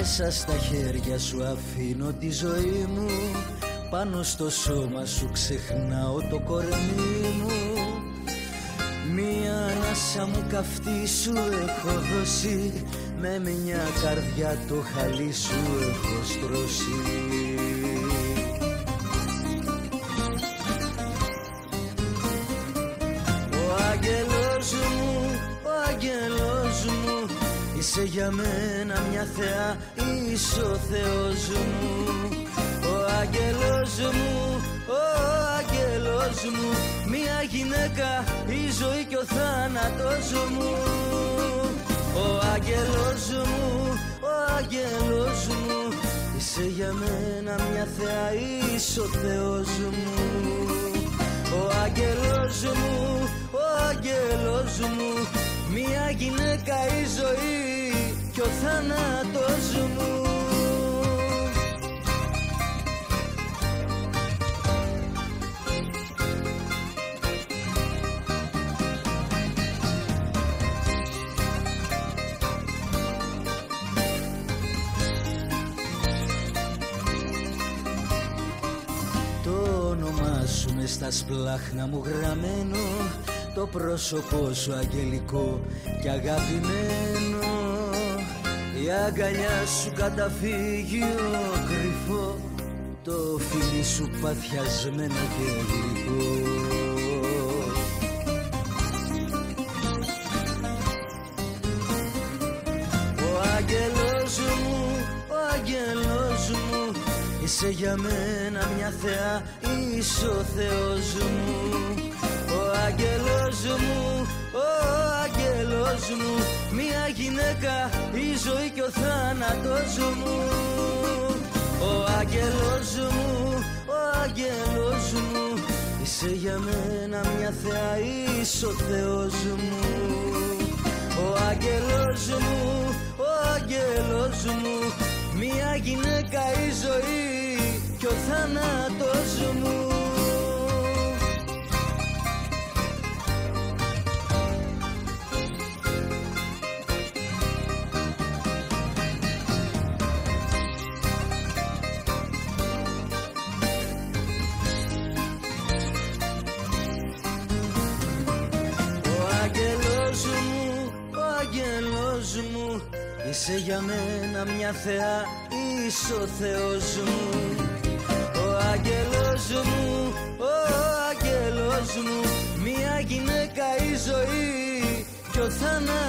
Μέσα στα χέρια σου αφήνω τη ζωή μου, πάνω στο σώμα σου ξεχνάω το κορμί μου. Μία ανάσα μου καυτή σου έχω δώσει, με μια καρδιά το χαλί σου έχω στρώσει. Ο άγγελος μου, ο άγγελος μου, είσαι για μένα μια θεά, είσαι ο Θεός μου. Ο άγγελος μου, ο άγγελος μου, μια γυναίκα, η ζωή και ο θάνατος μου. Ο άγγελος μου, ο άγγελος μου, είσαι για μένα μια θεά, είσαι ο Θεός μου. Ο άγγελος μου, ο άγγελος μου, μια γυναίκα, η ζωή και ο θάνατος μου. Μες στα σπλάχνα μου γραμμένο, το πρόσωπό σου αγγελικό και αγαπημένο. Η αγκαλιά σου καταφύγιο κρυφό, το φίλι σου παθιασμένο και γλυκό. Ο άγγελος μου, ο άγγελος μου, είσαι για μένα μια θεά, είσαι ο Θεός μου. Ο άγγελος μου, ο άγγελος μου, μια γυναίκα, η ζωή και ο θάνατος μου. Ο άγγελος μου, ο άγγελος μου, είσαι για μένα μια θεά, είσαι ο Θεός μου. Ο άγγελος μου, ο άγγελος μου, μια γυναίκα, η ζωή και ο θάνατος μου. Ο άγγελος μου, ο άγγελος μου, είσαι για μένα μια θεά, είσαι ο Θεός μου. Ο άγγελος μου, ο άγγελος μου, μια γυναίκα, η ζωή και ο θάνατος